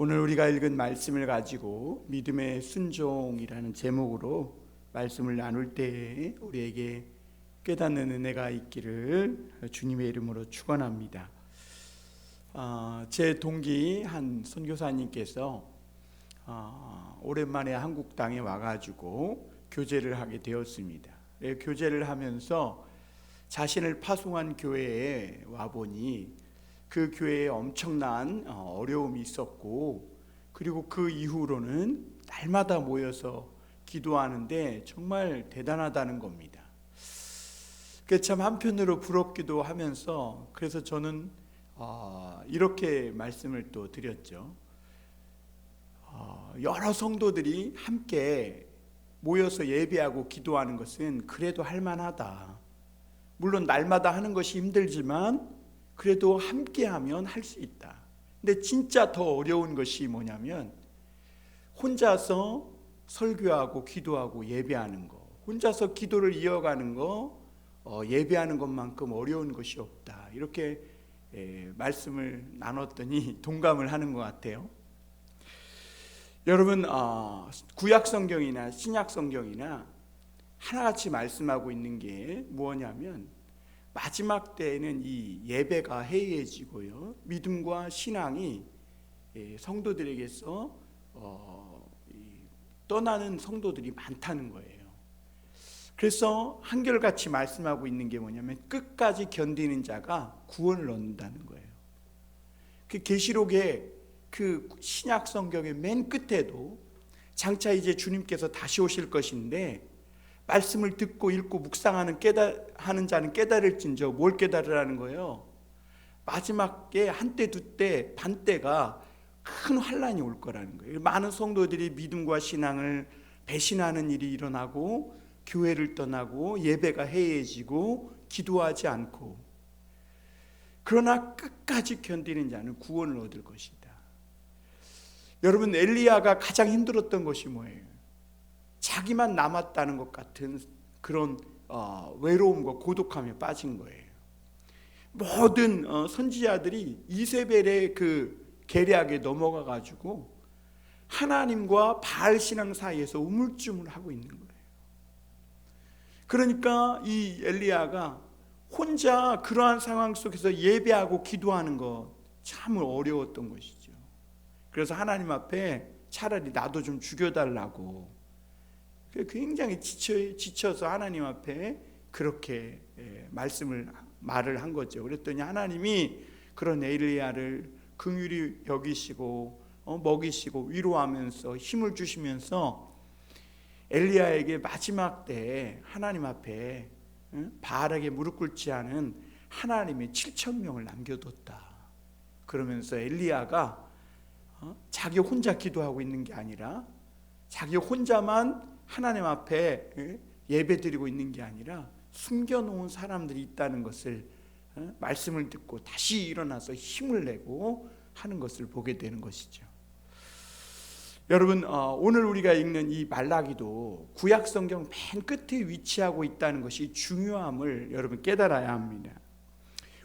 오늘 우리가 읽은 말씀을 가지고 믿음의 순종이라는 제목으로 말씀을 나눌 때에 우리에게 깨닫는 은혜가 있기를 주님의 이름으로 축원합니다. 제 동기 한 선교사님께서 오랜만에 한국 땅에 와가지고 교제를 하게 되었습니다. 교제를 하면서 자신을 파송한 교회에 와보니 그 교회에 엄청난 어려움이 있었고, 그리고 그 이후로는 날마다 모여서 기도하는데 정말 대단하다는 겁니다. 그게 참 한편으로 부럽기도 하면서, 그래서 저는 이렇게 말씀을 또 드렸죠. 여러 성도들이 함께 모여서 예배하고 기도하는 것은 그래도 할만하다. 물론 날마다 하는 것이 힘들지만 그래도 함께하면 할 수 있다. 근데 진짜 더 어려운 것이 뭐냐면 혼자서 설교하고 기도하고 예배하는 거, 혼자서 기도를 이어가는 거, 예배하는 것만큼 어려운 것이 없다. 이렇게 말씀을 나눴더니 동감을 하는 것 같아요. 여러분, 구약 성경이나 신약 성경이나 하나같이 말씀하고 있는 게 뭐냐면 마지막 때에는 이 예배가 해이해지고요, 믿음과 신앙이 성도들에게서 떠나는 성도들이 많다는 거예요. 그래서 한결같이 말씀하고 있는 게 뭐냐면 끝까지 견디는 자가 구원을 얻는다는 거예요. 그 계시록의 그 신약 성경의 맨 끝에도 장차 이제 주님께서 다시 오실 것인데 말씀을 듣고 읽고 묵상하는 하는 자는 깨달을진저. 뭘 깨달으라는 거예요? 마지막에 한때 두때 반때가 큰 환란이 올 거라는 거예요. 많은 성도들이 믿음과 신앙을 배신하는 일이 일어나고 교회를 떠나고 예배가 해이해지고 기도하지 않고, 그러나 끝까지 견디는 자는 구원을 얻을 것이다. 여러분, 엘리야가 가장 힘들었던 것이 뭐예요? 자기만 남았다는 것 같은 그런 외로움과 고독함에 빠진 거예요. 모든 선지자들이 이세벨의 그 계략에 넘어가 가지고 하나님과 바알 신앙 사이에서 우물쭈물하고 있는 거예요. 그러니까 이 엘리야가 혼자 그러한 상황 속에서 예배하고 기도하는 것 참 어려웠던 것이죠. 그래서 하나님 앞에 차라리 나도 좀 죽여달라고 굉장히 지쳐서 하나님 앞에 그렇게 말을 한 거죠. 그랬더니 하나님이 그런 엘리야를 긍휼히 여기시고 먹이시고 위로하면서 힘을 주시면서 엘리야에게 마지막 때에 하나님 앞에 바알에게 무릎 꿇지 않은 하나님의 7,000명을 남겨뒀다. 그러면서 엘리야가 자기 혼자 기도하고 있는 게 아니라, 자기 혼자만 하나님 앞에 예배드리고 있는 게 아니라 숨겨놓은 사람들이 있다는 것을 말씀을 듣고 다시 일어나서 힘을 내고 하는 것을 보게 되는 것이죠. 여러분, 오늘 우리가 읽는 이 말라기도 구약 성경 맨 끝에 위치하고 있다는 것이 중요함을 여러분 깨달아야 합니다.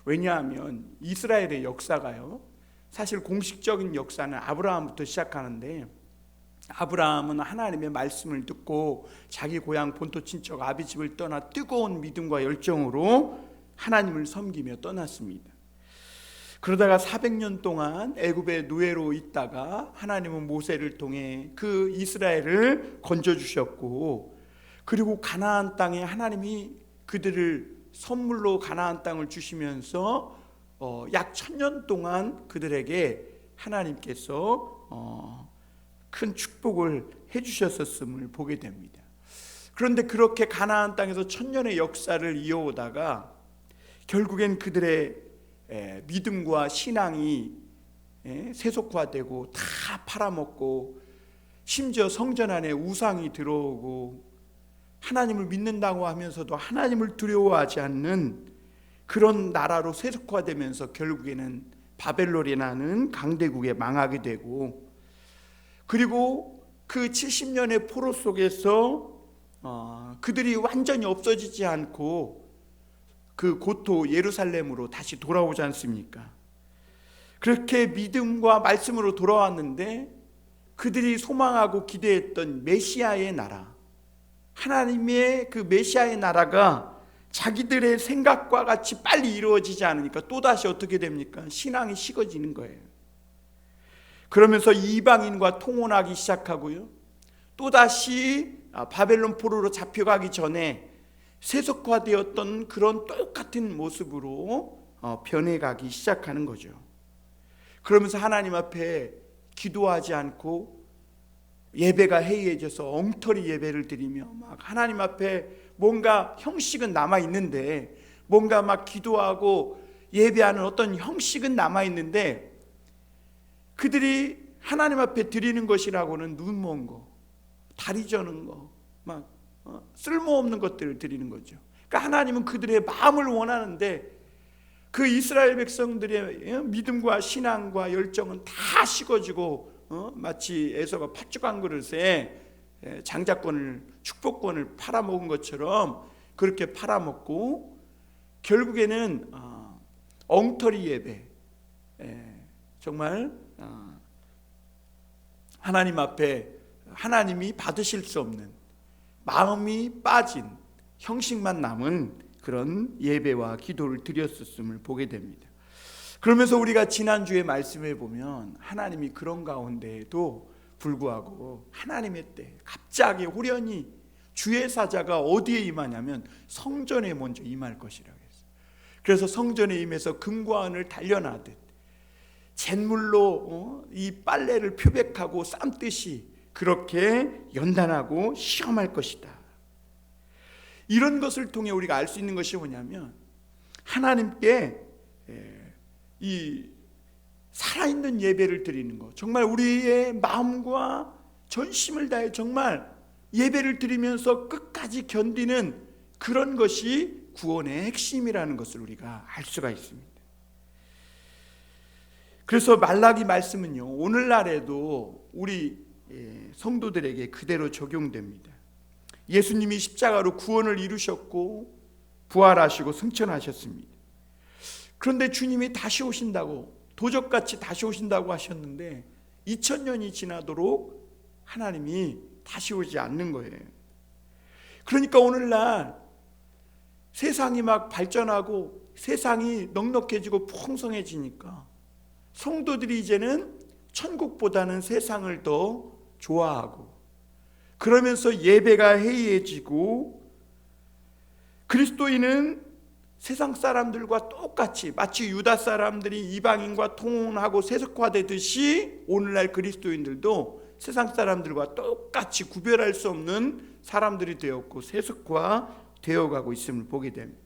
왜냐하면 이스라엘의 역사가요, 사실 공식적인 역사는 아브라함부터 시작하는데, 아브라함은 하나님의 말씀을 듣고 자기 고향 본토 친척 아비집을 떠나 뜨거운 믿음과 열정으로 하나님을 섬기며 떠났습니다. 그러다가 400년 동안 애굽의 노예로 있다가 하나님은 모세를 통해 그 이스라엘을 건져주셨고, 그리고 가나안 땅에 하나님이 그들을 선물로 가나안 땅을 주시면서 약 1000년 동안 그들에게 하나님께서 큰 축복을 해주셨었음을 보게 됩니다. 그런데 그렇게 가나안 땅에서 1000년의 역사를 이어오다가 결국엔 그들의 믿음과 신앙이 세속화되고 다 팔아먹고, 심지어 성전 안에 우상이 들어오고 하나님을 믿는다고 하면서도 하나님을 두려워하지 않는 그런 나라로 세속화되면서 결국에는 바벨론이라는 강대국에 망하게 되고, 그리고 그 70년의 포로 속에서 그들이 완전히 없어지지 않고 그 고토 예루살렘으로 다시 돌아오지 않습니까? 그렇게 믿음과 말씀으로 돌아왔는데 그들이 소망하고 기대했던 메시아의 나라, 하나님의 그 메시아의 나라가 자기들의 생각과 같이 빨리 이루어지지 않으니까 또다시 어떻게 됩니까? 신앙이 식어지는 거예요. 그러면서 이방인과 통혼하기 시작하고요, 또다시 바벨론 포로로 잡혀가기 전에 세속화되었던 그런 똑같은 모습으로 변해가기 시작하는 거죠. 그러면서 하나님 앞에 기도하지 않고 예배가 해이해져서 엉터리 예배를 드리며 막 하나님 앞에 뭔가 형식은 남아있는데, 뭔가 막 기도하고 예배하는 어떤 형식은 남아있는데 그들이 하나님 앞에 드리는 것이라고는 눈먼 거, 다리 저는 거, 막 쓸모없는 것들을 드리는 거죠. 그러니까 하나님은 그들의 마음을 원하는데 그 이스라엘 백성들의 믿음과 신앙과 열정은 다 식어지고 마치 에서가 팥죽 한 그릇에 장자권을, 축복권을 팔아먹은 것처럼 그렇게 팔아먹고 결국에는 엉터리 예배, 정말 하나님 앞에 하나님이 받으실 수 없는, 마음이 빠진, 형식만 남은 그런 예배와 기도를 드렸었음을 보게 됩니다. 그러면서 우리가 지난주에 말씀해 보면 하나님이 그런 가운데에도 불구하고 하나님의 때 갑자기 호련히 주의 사자가 어디에 임하냐면 성전에 먼저 임할 것이라고 했어요. 그래서 성전에 임해서 금과 은을 단련하듯 잿물로 이 빨래를 표백하고 삶듯이 그렇게 연단하고 시험할 것이다. 이런 것을 통해 우리가 알 수 있는 것이 뭐냐면 하나님께 이 살아있는 예배를 드리는 것, 정말 우리의 마음과 전심을 다해 정말 예배를 드리면서 끝까지 견디는 그런 것이 구원의 핵심이라는 것을 우리가 알 수가 있습니다. 그래서 말라기 말씀은요, 오늘날에도 우리 성도들에게 그대로 적용됩니다. 예수님이 십자가로 구원을 이루셨고 부활하시고 승천하셨습니다. 그런데 주님이 다시 오신다고, 도적같이 다시 오신다고 하셨는데 2000년이 지나도록 하나님이 다시 오지 않는 거예요. 그러니까 오늘날 세상이 막 발전하고 세상이 넉넉해지고 풍성해지니까 성도들이 이제는 천국보다는 세상을 더 좋아하고, 그러면서 예배가 해이해지고 그리스도인은 세상 사람들과 똑같이 마치 유다 사람들이 이방인과 통혼하고 세속화되듯이 오늘날 그리스도인들도 세상 사람들과 똑같이 구별할 수 없는 사람들이 되었고 세속화되어가고 있음을 보게 됩니다.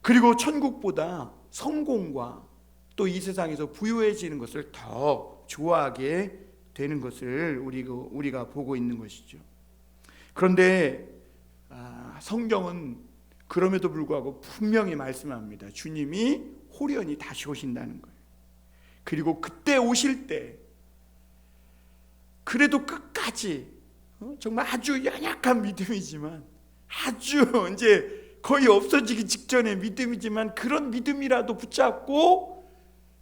그리고 천국보다 성공과 또 이 세상에서 부유해지는 것을 더 좋아하게 되는 것을 우리가 보고 있는 것이죠. 그런데 성경은 그럼에도 불구하고 분명히 말씀합니다. 주님이 호련히 다시 오신다는 거예요. 그리고 그때 오실 때 그래도 끝까지 정말 아주 연약한 믿음이지만, 아주 이제 거의 없어지기 직전의 믿음이지만 그런 믿음이라도 붙잡고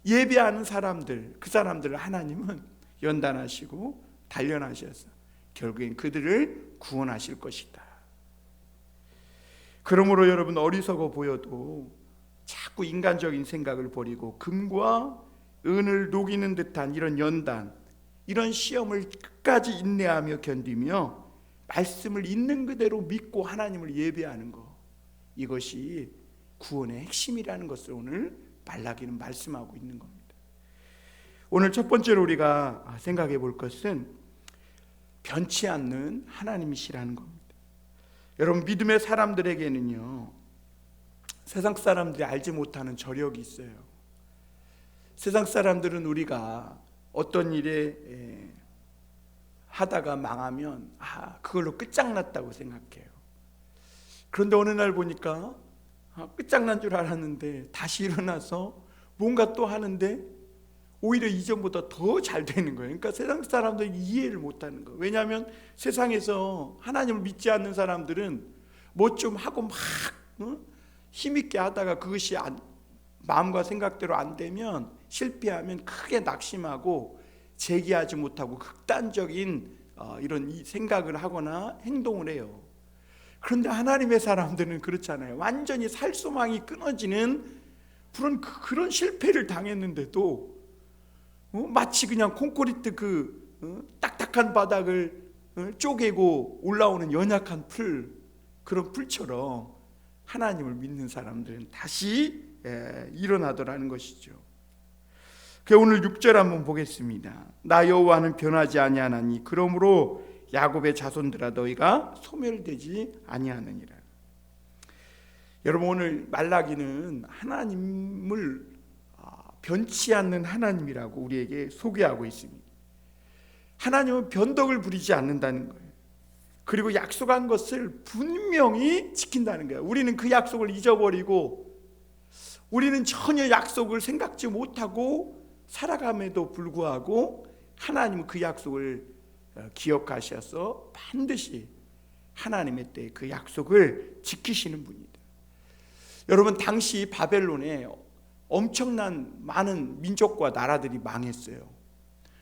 예배하는 사람들, 그 사람들을 하나님은 연단하시고 단련하셔서 결국엔 그들을 구원하실 것이다. 그러므로 여러분, 어리석어 보여도 자꾸 인간적인 생각을 버리고 금과 은을 녹이는 듯한 이런 연단, 이런 시험을 끝까지 인내하며 견디며 말씀을 있는 그대로 믿고 하나님을 예배하는 것, 이것이 구원의 핵심이라는 것을 오늘 말라기는 말씀하고 있는 겁니다. 오늘 첫 번째로 우리가 생각해 볼 것은 변치 않는 하나님이시라는 겁니다. 여러분, 믿음의 사람들에게는요, 세상 사람들이 알지 못하는 저력이 있어요. 세상 사람들은 우리가 어떤 일에 하다가 망하면 그걸로 끝장났다고 생각해요. 그런데 어느 날 보니까 끝장난 줄 알았는데 다시 일어나서 뭔가 또 하는데 오히려 이전보다 더 잘 되는 거예요. 그러니까 세상 사람들이 이해를 못하는 거예요. 왜냐하면 세상에서 하나님을 믿지 않는 사람들은 뭐 좀 하고 막 힘있게 하다가 그것이 마음과 생각대로 안 되면, 실패하면 크게 낙심하고 재기하지 못하고 극단적인 이런 생각을 하거나 행동을 해요. 그런데 하나님의 사람들은 그렇잖아요. 완전히 살소망이 끊어지는 그런 실패를 당했는데도 마치 그냥 콘크리트 딱딱한 바닥을 쪼개고 올라오는 연약한 그런 풀처럼 하나님을 믿는 사람들은 다시 일어나더라는 것이죠. 오늘 6절 한번 보겠습니다. 나 여호와는 변하지 아니하나니 그러므로 야곱의 자손들아 너희가 소멸되지 아니하느니라. 여러분, 오늘 말라기는 하나님을 변치 않는 하나님이라고 우리에게 소개하고 있습니다. 하나님은 변덕을 부리지 않는다는 거예요. 그리고 약속한 것을 분명히 지킨다는 거예요. 우리는 그 약속을 잊어버리고 우리는 전혀 약속을 생각지 못하고 살아감에도 불구하고 하나님은 그 약속을 기억하셔서 반드시 하나님의 때에 그 약속을 지키시는 분이다. 여러분, 당시 바벨론에 엄청난 많은 민족과 나라들이 망했어요.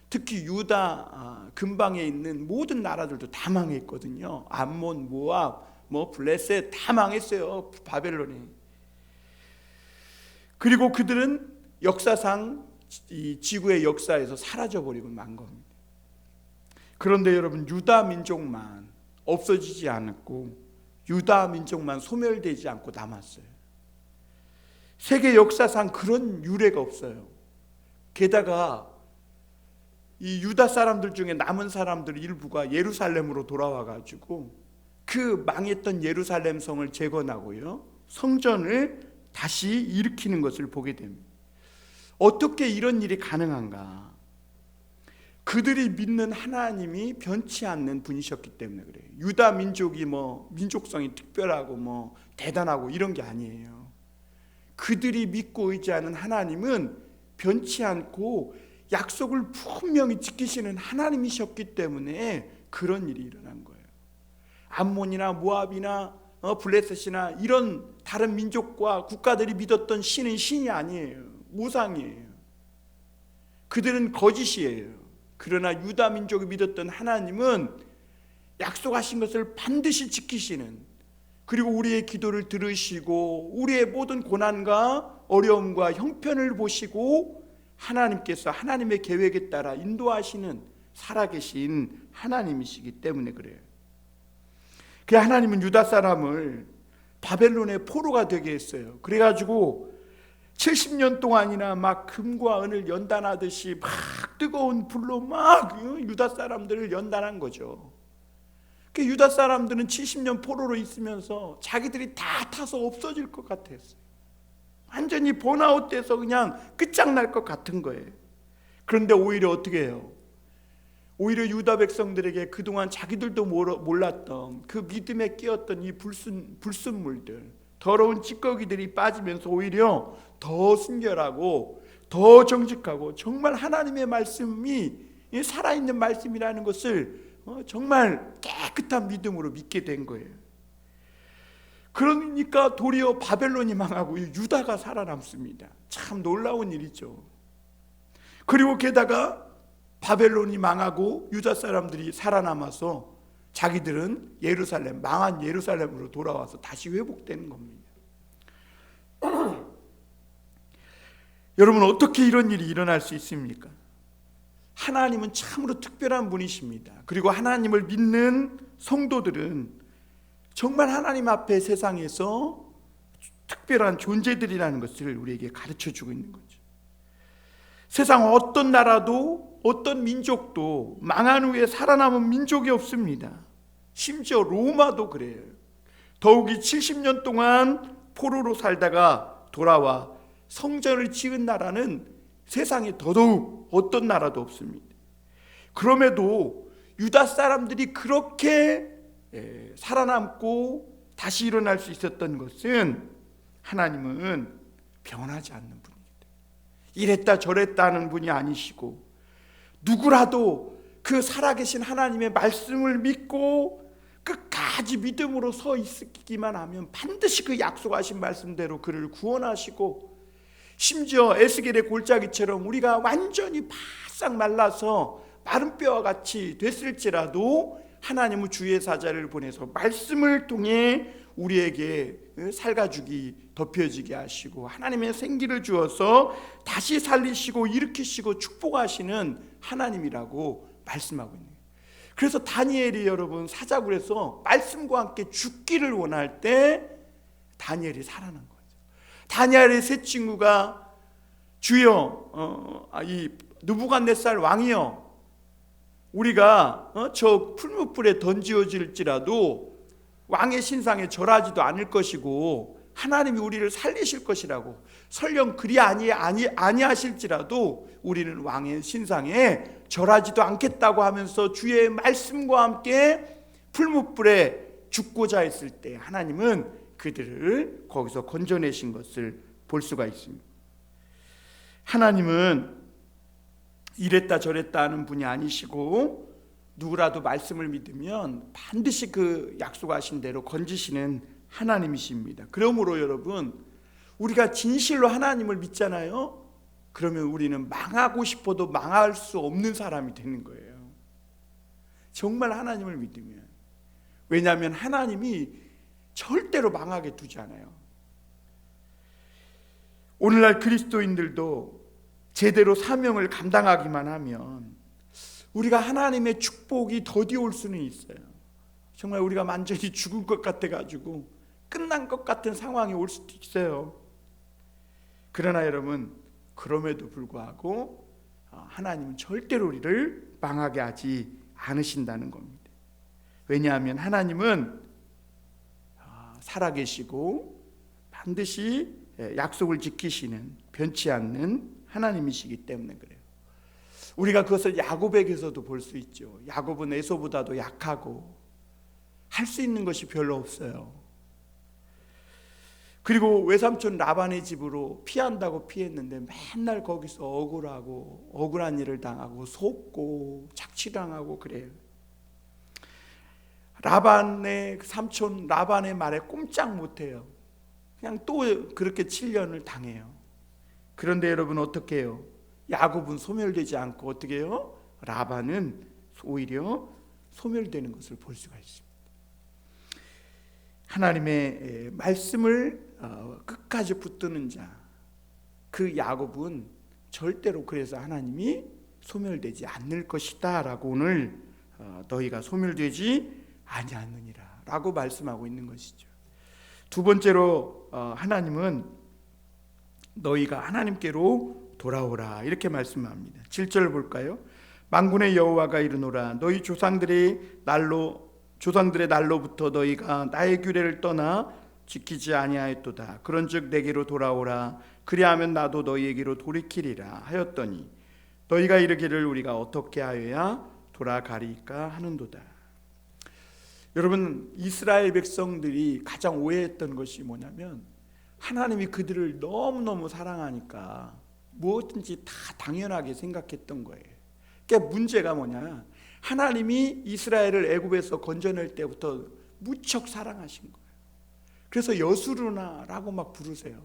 특히 유다 근방에 있는 모든 나라들도 다 망했거든요. 암몬, 모압, 블레셋 다 망했어요, 바벨론이. 그리고 그들은 역사상 이 지구의 역사에서 사라져버리고 만 겁니다. 그런데 여러분, 유다 민족만 없어지지 않았고 유다 민족만 소멸되지 않고 남았어요. 세계 역사상 그런 유례가 없어요. 게다가 이 유다 사람들 중에 남은 사람들 일부가 예루살렘으로 돌아와가지고 그 망했던 예루살렘 성을 재건하고요, 성전을 다시 일으키는 것을 보게 됩니다. 어떻게 이런 일이 가능한가? 그들이 믿는 하나님이 변치 않는 분이셨기 때문에 그래요. 유다 민족이 민족성이 특별하고 대단하고 이런 게 아니에요. 그들이 믿고 의지하는 하나님은 변치 않고 약속을 분명히 지키시는 하나님이셨기 때문에 그런 일이 일어난 거예요. 암몬이나 모압이나 블레셋이나 이런 다른 민족과 국가들이 믿었던 신은 신이 아니에요. 우상이에요. 그들은 거짓이에요. 그러나 유다 민족이 믿었던 하나님은 약속하신 것을 반드시 지키시는, 그리고 우리의 기도를 들으시고 우리의 모든 고난과 어려움과 형편을 보시고 하나님께서 하나님의 계획에 따라 인도하시는 살아계신 하나님이시기 때문에 그래요. 그 하나님은 유다 사람을 바벨론의 포로가 되게 했어요. 그래가지고 70년 동안이나 막 금과 은을 연단하듯이 막 뜨거운 불로 막 유다 사람들을 연단한 거죠. 그 유다 사람들은 70년 포로로 있으면서 자기들이 다 타서 없어질 것 같았어요. 완전히 번아웃돼서 그냥 끝장날 것 같은 거예요. 그런데 오히려 어떻게 해요? 오히려 유다 백성들에게 그동안 자기들도 몰랐던 그 믿음에 끼었던 이 불순물들, 더러운 찌꺼기들이 빠지면서 오히려 더 순결하고 더 정직하고 정말 하나님의 말씀이 살아있는 말씀이라는 것을 정말 깨끗한 믿음으로 믿게 된 거예요. 그러니까 도리어 바벨론이 망하고 유다가 살아남습니다. 참 놀라운 일이죠. 그리고 게다가 바벨론이 망하고 유다 사람들이 살아남아서 자기들은 망한 예루살렘으로 돌아와서 다시 회복되는 겁니다. 여러분, 어떻게 이런 일이 일어날 수 있습니까? 하나님은 참으로 특별한 분이십니다. 그리고 하나님을 믿는 성도들은 정말 하나님 앞에 세상에서 특별한 존재들이라는 것을 우리에게 가르쳐주고 있는 거죠. 세상 어떤 나라도 어떤 민족도 망한 후에 살아남은 민족이 없습니다. 심지어 로마도 그래요. 더욱이 70년 동안 포로로 살다가 돌아와 성전을 지은 나라는 세상에 더더욱 어떤 나라도 없습니다. 그럼에도 유다 사람들이 그렇게 살아남고 다시 일어날 수 있었던 것은 하나님은 변하지 않는 분입니다. 이랬다 저랬다 하는 분이 아니시고, 누구라도 그 살아계신 하나님의 말씀을 믿고 끝까지 믿음으로 서 있기만 하면 반드시 그 약속하신 말씀대로 그를 구원하시고 심지어 에스겔의 골짜기처럼 우리가 완전히 바싹 말라서 마른 뼈와 같이 됐을지라도 하나님은 주의 사자를 보내서 말씀을 통해 우리에게 살가죽이 덮여지게 하시고 하나님의 생기를 주어서 다시 살리시고 일으키시고 축복하시는 하나님이라고 말씀하고 있는 거예요. 그래서 다니엘이 여러분 사자굴에서 말씀과 함께 죽기를 원할 때 다니엘이 살아난 거죠. 다니엘의 세 친구가 주여 이 느부갓네살 왕이여, 우리가 저 풀무불에 던지어질지라도 왕의 신상에 절하지도 않을 것이고 하나님이 우리를 살리실 것이라고, 설령 그리 아니하실지라도 우리는 왕의 신상에 절하지도 않겠다고 하면서 주의 말씀과 함께 풀무불에 죽고자 했을 때 하나님은 그들을 거기서 건져내신 것을 볼 수가 있습니다. 하나님은 이랬다 저랬다 하는 분이 아니시고 누구라도 말씀을 믿으면 반드시 그 약속하신 대로 건지시는 하나님이십니다. 그러므로 여러분, 우리가 진실로 하나님을 믿잖아요. 그러면 우리는 망하고 싶어도 망할 수 없는 사람이 되는 거예요. 정말 하나님을 믿으면. 왜냐하면 하나님이 절대로 망하게 두지 않아요. 오늘날 그리스도인들도 제대로 사명을 감당하기만 하면 우리가 하나님의 축복이 더디올 수는 있어요. 정말 우리가 완전히 죽은 것 같아가지고 끝난 것 같은 상황이 올 수도 있어요. 그러나 여러분, 그럼에도 불구하고 하나님은 절대로 우리를 망하게 하지 않으신다는 겁니다. 왜냐하면 하나님은 살아계시고 반드시 약속을 지키시는 변치 않는 하나님이시기 때문에 그래요. 우리가 그것을 야곱에게서도 볼 수 있죠. 야곱은 에서보다도 약하고 할 수 있는 것이 별로 없어요. 그리고 외삼촌 라반의 집으로 피한다고 피했는데 맨날 거기서 억울하고 억울한 일을 당하고 속고 착취당하고 그래요. 라반의 삼촌 라반의 말에 꼼짝 못해요. 그냥 또 그렇게 7년을 당해요. 그런데 여러분 어떻게 해요? 야곱은 소멸되지 않고 어떻게 해요? 라반은 오히려 소멸되는 것을 볼 수가 있습니다. 하나님의 말씀을 끝까지 붙드는 자, 그 야곱은 절대로 그래서 하나님이 소멸되지 않을 것이다 라고 오늘 너희가 소멸되지 아니하느니라 라고 말씀하고 있는 것이죠. 두 번째로 하나님은 너희가 하나님께로 돌아오라 이렇게 말씀합니다. 7절 볼까요? 만군의 여호와가 이르노라 너희 조상들의 날로부터 너희가 나의 규례를 떠나 지키지 아니하였도다. 그런즉 내게로 돌아오라. 그리하면 나도 너희에게로 돌이키리라 하였더니 너희가 이르기를 우리가 어떻게 하여야 돌아가리까 하는도다. 여러분, 이스라엘 백성들이 가장 오해했던 것이 뭐냐면 하나님이 그들을 너무너무 사랑하니까 무엇든지 다 당연하게 생각했던 거예요. 그러니까 문제가 뭐냐, 하나님이 이스라엘을 애굽에서 건져낼 때부터 무척 사랑하신 거예요. 그래서 여수르나라고 막 부르세요.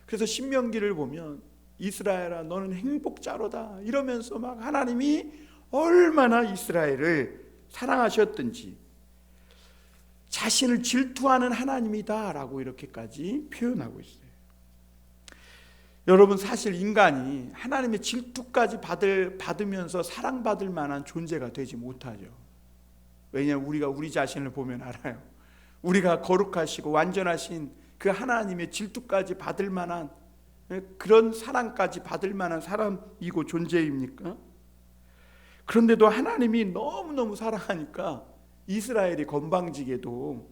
그래서 신명기를 보면 이스라엘아 너는 행복자로다 이러면서 막 하나님이 얼마나 이스라엘을 사랑하셨든지 자신을 질투하는 하나님이다 라고 이렇게까지 표현하고 있어요. 여러분, 사실 인간이 하나님의 질투까지 받으면서 사랑받을 만한 존재가 되지 못하죠. 왜냐하면 우리가 우리 자신을 보면 알아요. 우리가 거룩하시고 완전하신 그 하나님의 질투까지 받을 만한 그런 사랑까지 받을 만한 사람이고 존재입니까? 그런데도 하나님이 너무너무 사랑하니까 이스라엘이 건방지게도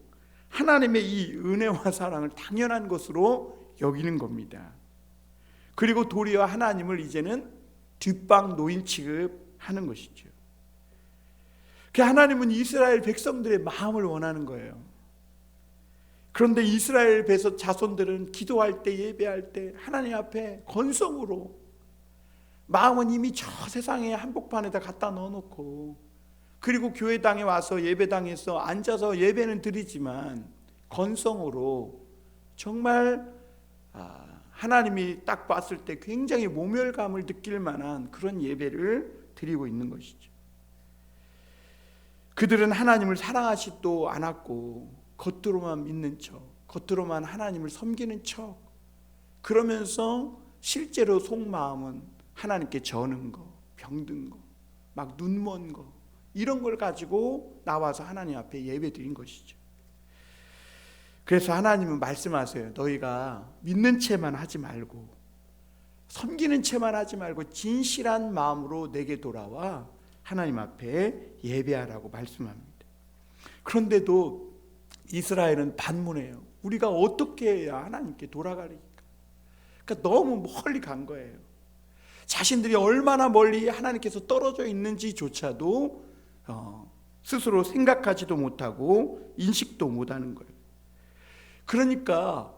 하나님의 이 은혜와 사랑을 당연한 것으로 여기는 겁니다. 그리고 도리어 하나님을 이제는 뒷방 노인 취급하는 것이죠. 그 하나님은 이스라엘 백성들의 마음을 원하는 거예요. 그런데 이스라엘 자손들은 기도할 때 예배할 때 하나님 앞에 건성으로, 마음은 이미 저 세상의 한복판에다 갖다 넣어놓고, 그리고 교회당에 와서 예배당에서 앉아서 예배는 드리지만 건성으로 정말 하나님이 딱 봤을 때 굉장히 모멸감을 느낄 만한 그런 예배를 드리고 있는 것이죠. 그들은 하나님을 사랑하지도 않았고 겉으로만 믿는 척, 겉으로만 하나님을 섬기는 척, 그러면서 실제로 속마음은 하나님께 저는 거, 병든 거, 막 눈먼 거, 이런 걸 가지고 나와서 하나님 앞에 예배 드린 것이죠. 그래서 하나님은 말씀하세요. 너희가 믿는 채만 하지 말고, 섬기는 채만 하지 말고 진실한 마음으로 내게 돌아와 하나님 앞에 예배하라고 말씀합니다. 그런데도 이스라엘은 반문해요. 우리가 어떻게 해야 하나님께 돌아가리까? 그러니까 너무 멀리 간 거예요. 자신들이 얼마나 멀리 하나님께서 떨어져 있는지조차도 스스로 생각하지도 못하고 인식도 못하는 거예요. 그러니까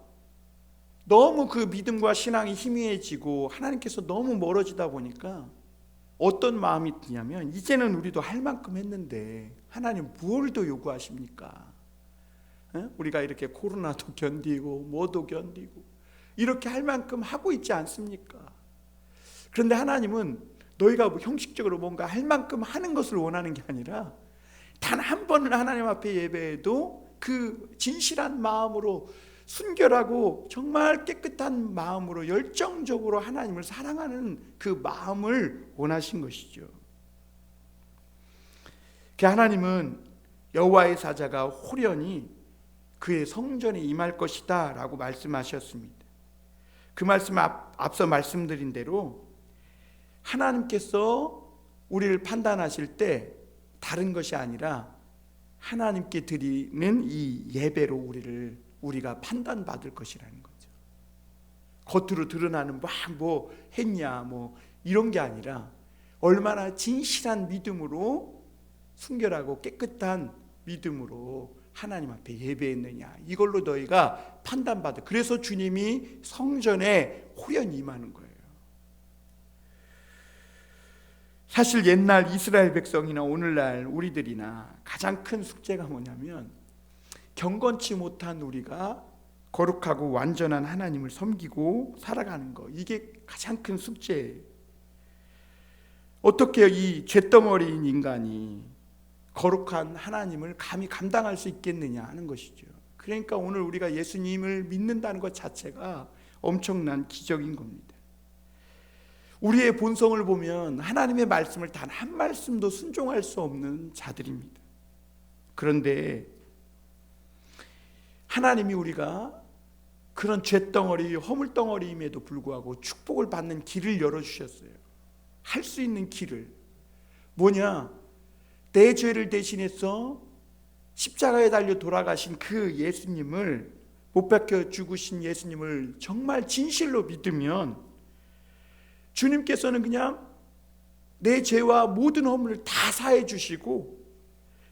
너무 그 믿음과 신앙이 희미해지고 하나님께서 너무 멀어지다 보니까 어떤 마음이 드냐면, 이제는 우리도 할 만큼 했는데 하나님 뭘 더 요구하십니까? 우리가 이렇게 코로나도 견디고 뭐도 견디고 이렇게 할 만큼 하고 있지 않습니까? 그런데 하나님은 너희가 형식적으로 뭔가 할 만큼 하는 것을 원하는 게 아니라, 단 한 번을 하나님 앞에 예배해도 그 진실한 마음으로, 순결하고 정말 깨끗한 마음으로 열정적으로 하나님을 사랑하는 그 마음을 원하신 것이죠. 그 하나님은 여호와의 사자가 호련히 그의 성전에 임할 것이다 라고 말씀하셨습니다. 그 말씀 앞서 말씀드린 대로 하나님께서 우리를 판단하실 때 다른 것이 아니라 하나님께 드리는 이 예배로 우리가 판단받을 것이라는 거죠. 겉으로 드러나는 뭐 했냐 뭐 이런 게 아니라 얼마나 진실한 믿음으로, 순결하고 깨끗한 믿음으로 하나님 앞에 예배했느냐, 이걸로 너희가 판단받아. 그래서 주님이 성전에 호련히 임하는 거예요. 사실 옛날 이스라엘 백성이나 오늘날 우리들이나 가장 큰 숙제가 뭐냐면, 경건치 못한 우리가 거룩하고 완전한 하나님을 섬기고 살아가는 거, 이게 가장 큰 숙제예요. 어떻게 이 잿덩어리인 인간이 거룩한 하나님을 감히 감당할 수 있겠느냐 하는 것이죠. 그러니까 오늘 우리가 예수님을 믿는다는 것 자체가 엄청난 기적인 겁니다. 우리의 본성을 보면 하나님의 말씀을 단 한 말씀도 순종할 수 없는 자들입니다. 그런데 하나님이 우리가 그런 잿덩어리, 허물덩어리임에도 불구하고 축복을 받는 길을 열어주셨어요. 할 수 있는 길을. 뭐냐? 내 죄를 대신해서 십자가에 달려 돌아가신 그 예수님을, 못 박혀 죽으신 예수님을 정말 진실로 믿으면 주님께서는 그냥 내 죄와 모든 허물을 다 사해 주시고,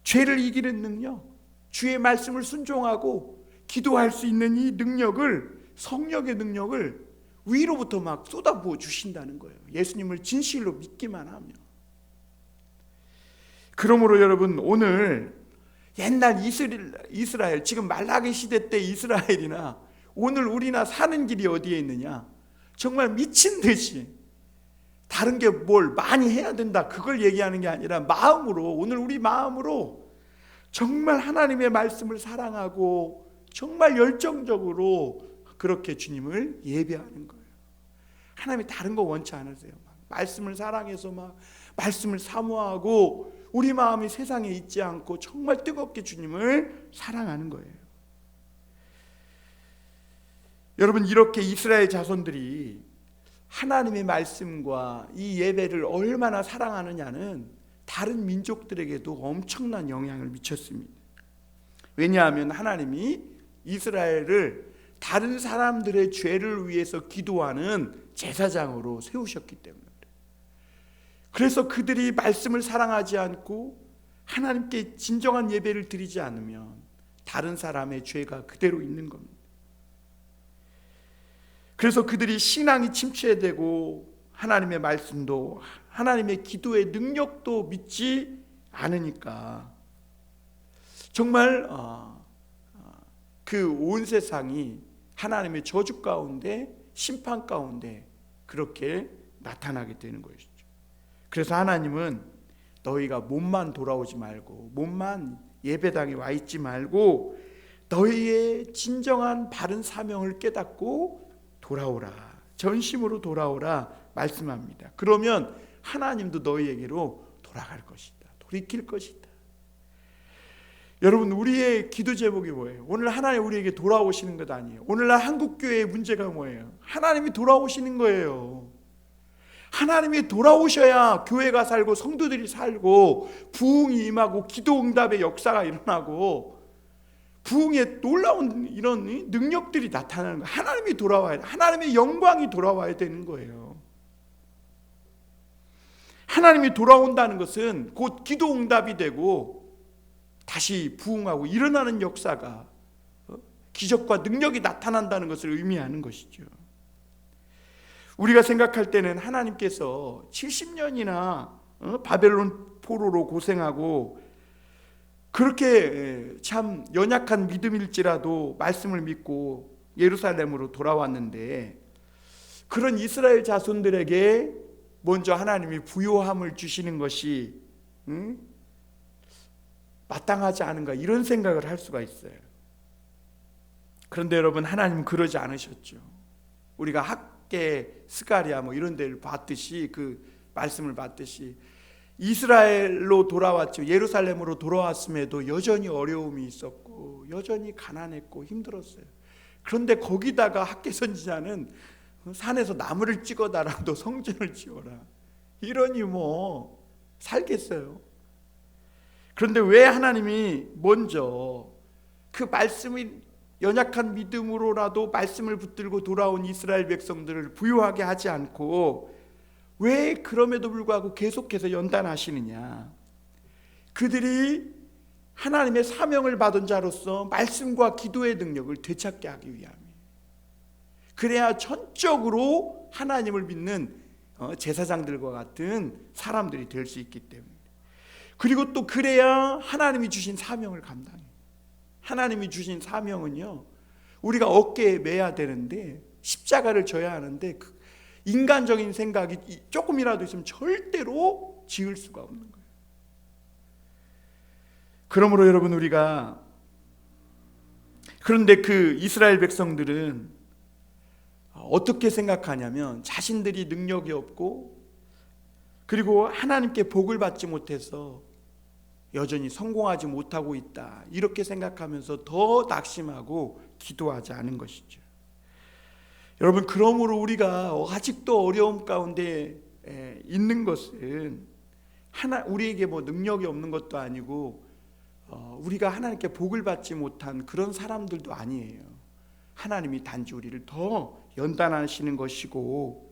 죄를 이기는 능력, 주의 말씀을 순종하고 기도할 수 있는 이 능력을, 성령의 능력을 위로부터 막 쏟아부어 주신다는 거예요. 예수님을 진실로 믿기만 하면. 그러므로 여러분, 오늘 옛날 이스라엘, 지금 말라기 시대 때 이스라엘이나 오늘 우리나 사는 길이 어디에 있느냐? 정말 미친 듯이 다른 게 뭘 많이 해야 된다, 그걸 얘기하는 게 아니라 마음으로, 오늘 우리 마음으로 정말 하나님의 말씀을 사랑하고 정말 열정적으로 그렇게 주님을 예배하는 거예요. 하나님이 다른 거 원치 않으세요. 말씀을 사랑해서 막 말씀을 사모하고 우리 마음이 세상에 있지 않고 정말 뜨겁게 주님을 사랑하는 거예요. 여러분, 이렇게 이스라엘 자손들이 하나님의 말씀과 이 예배를 얼마나 사랑하느냐는 다른 민족들에게도 엄청난 영향을 미쳤습니다. 왜냐하면 하나님이 이스라엘을 다른 사람들의 죄를 위해서 기도하는 제사장으로 세우셨기 때문에, 그래서 그들이 말씀을 사랑하지 않고 하나님께 진정한 예배를 드리지 않으면 다른 사람의 죄가 그대로 있는 겁니다. 그래서 그들이 신앙이 침체되고 하나님의 말씀도, 하나님의 기도의 능력도 믿지 않으니까 정말 그 온 세상이 하나님의 저주 가운데 심판 가운데 그렇게 나타나게 되는 것이죠. 그래서 하나님은 너희가 몸만 돌아오지 말고, 몸만 예배당에 와 있지 말고 너희의 진정한 바른 사명을 깨닫고 돌아오라, 전심으로 돌아오라 말씀합니다. 그러면 하나님도 너희에게로 돌아갈 것이다, 돌이킬 것이다. 여러분, 우리의 기도 제목이 뭐예요? 오늘 하나님 우리에게 돌아오시는 것 아니에요. 오늘날 한국교회의 문제가 뭐예요? 하나님이 돌아오시는 거예요. 하나님이 돌아오셔야 교회가 살고 성도들이 살고 부흥이 임하고 기도 응답의 역사가 일어나고 부흥의 놀라운 이런 능력들이 나타나는 거예요. 하나님이 돌아와야 돼. 하나님의 영광이 돌아와야 되는 거예요. 하나님이 돌아온다는 것은 곧 기도 응답이 되고 다시 부흥하고 일어나는 역사가, 기적과 능력이 나타난다는 것을 의미하는 것이죠. 우리가 생각할 때는 하나님께서 70년이나 바벨론 포로로 고생하고 그렇게 참 연약한 믿음일지라도 말씀을 믿고 예루살렘으로 돌아왔는데, 그런 이스라엘 자손들에게 먼저 하나님이 부요함을 주시는 것이 마땅하지 않은가, 이런 생각을 할 수가 있어요. 그런데 여러분, 하나님은 그러지 않으셨죠. 우리가 학계 스가랴 뭐 이런 데를 봤듯이, 그 말씀을 봤듯이 이스라엘로 돌아왔죠. 예루살렘으로 돌아왔음에도 여전히 어려움이 있었고 여전히 가난했고 힘들었어요. 그런데 거기다가 학계 선지자는 산에서 나무를 찍어다라도 성전을 지어라, 이러니 뭐 살겠어요. 그런데 왜 하나님이 먼저 그 말씀이 연약한 믿음으로라도 말씀을 붙들고 돌아온 이스라엘 백성들을 부유하게 하지 않고 왜 그럼에도 불구하고 계속해서 연단하시느냐? 그들이 하나님의 사명을 받은 자로서 말씀과 기도의 능력을 되찾게 하기 위함이에요. 그래야 전적으로 하나님을 믿는 제사장들과 같은 사람들이 될 수 있기 때문에, 그리고 또 그래야 하나님이 주신 사명을 감당해요. 하나님이 주신 사명은요, 우리가 어깨에 매야 되는데, 십자가를 져야 하는데 인간적인 생각이 조금이라도 있으면 절대로 지을 수가 없는 거예요. 그러므로 여러분, 우리가, 그런데 그 이스라엘 백성들은 어떻게 생각하냐면, 자신들이 능력이 없고 그리고 하나님께 복을 받지 못해서 여전히 성공하지 못하고 있다, 이렇게 생각하면서 더 낙심하고 기도하지 않은 것이죠. 여러분, 그러므로 우리가 아직도 어려움 가운데 있는 것은 우리에게 뭐 능력이 없는 것도 아니고 우리가 하나님께 복을 받지 못한 그런 사람들도 아니에요. 하나님이 단지 우리를 더 연단하시는 것이고,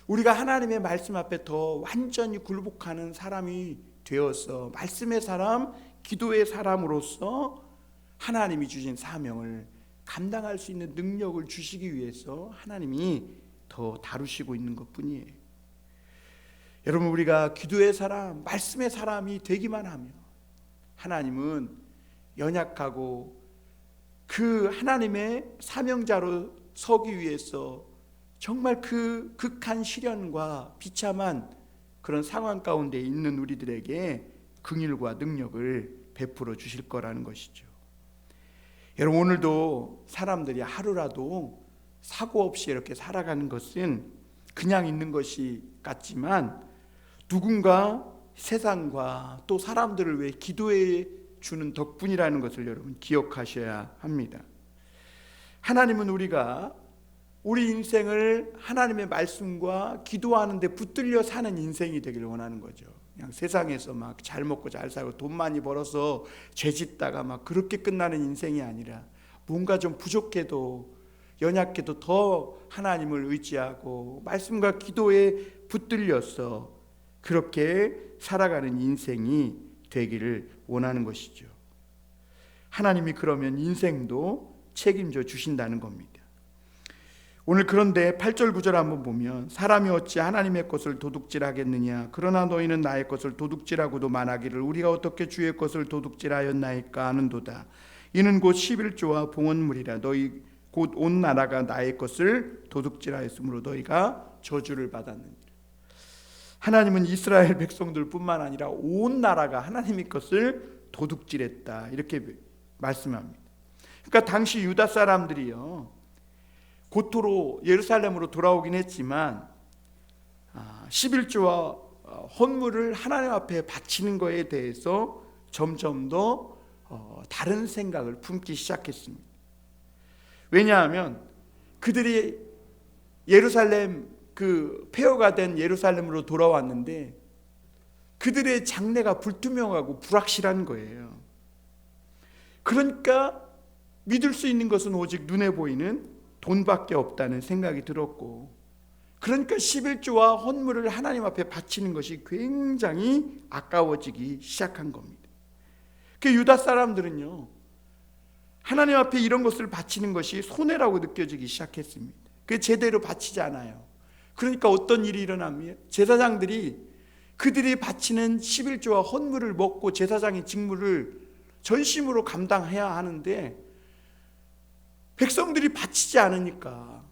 우리가 하나님의 말씀 앞에 더 완전히 굴복하는 사람이 되어서 말씀의 사람, 기도의 사람으로서 하나님이 주신 사명을 감당할 수 있는 능력을 주시기 위해서 하나님이 더 다루시고 있는 것뿐이에요. 여러분, 우리가 기도의 사람, 말씀의 사람이 되기만 하면 하나님은 연약하고 그 하나님의 사명자로 서기 위해서 정말 그 극한 시련과 비참한 그런 상황 가운데 있는 우리들에게 긍휼과 능력을 베풀어 주실 거라는 것이죠. 여러분, 오늘도 사람들이 하루라도 사고 없이 이렇게 살아가는 것은 그냥 있는 것이 같지만, 누군가 세상과 또 사람들을 위해 기도해 주는 덕분이라는 것을 여러분 기억하셔야 합니다. 하나님은 우리가 우리 인생을 하나님의 말씀과 기도하는 데 붙들려 사는 인생이 되기를 원하는 거죠. 그냥 세상에서 막 잘 먹고 잘 살고 돈 많이 벌어서 죄 짓다가 막 그렇게 끝나는 인생이 아니라, 뭔가 좀 부족해도 연약해도 더 하나님을 의지하고 말씀과 기도에 붙들려서 그렇게 살아가는 인생이 되기를 원하는 것이죠. 하나님이 그러면 인생도 책임져 주신다는 겁니다. 오늘 그런데 8절 9절 한번 보면, 사람이 어찌 하나님의 것을 도둑질하겠느냐? 그러나 너희는 나의 것을 도둑질하고도 말하기를 우리가 어떻게 주의 것을 도둑질하였나이까 하는도다. 이는 곧 11조와 봉헌물이라. 너희 곧 온 나라가 나의 것을 도둑질하였으므로 너희가 저주를 받았느니라. 하나님은 이스라엘 백성들뿐만 아니라 온 나라가 하나님의 것을 도둑질했다, 이렇게 말씀합니다. 그러니까 당시 유다 사람들이요, 고토로 예루살렘으로 돌아오긴 했지만 11조와 헌물을 하나님 앞에 바치는 것에 대해서 점점 더 다른 생각을 품기 시작했습니다. 왜냐하면 그들이 예루살렘, 그 폐허가 된 예루살렘으로 돌아왔는데 그들의 장래가 불투명하고 불확실한 거예요. 그러니까 믿을 수 있는 것은 오직 눈에 보이는 돈밖에 없다는 생각이 들었고, 그러니까 11조와 헌물을 하나님 앞에 바치는 것이 굉장히 아까워지기 시작한 겁니다. 그 유다 사람들은요, 하나님 앞에 이런 것을 바치는 것이 손해라고 느껴지기 시작했습니다. 그 제대로 바치지 않아요. 그러니까 어떤 일이 일어납니다. 제사장들이 그들이 바치는 11조와 헌물을 먹고 제사장의 직무를 전심으로 감당해야 하는데 백성들이 바치지 않으니까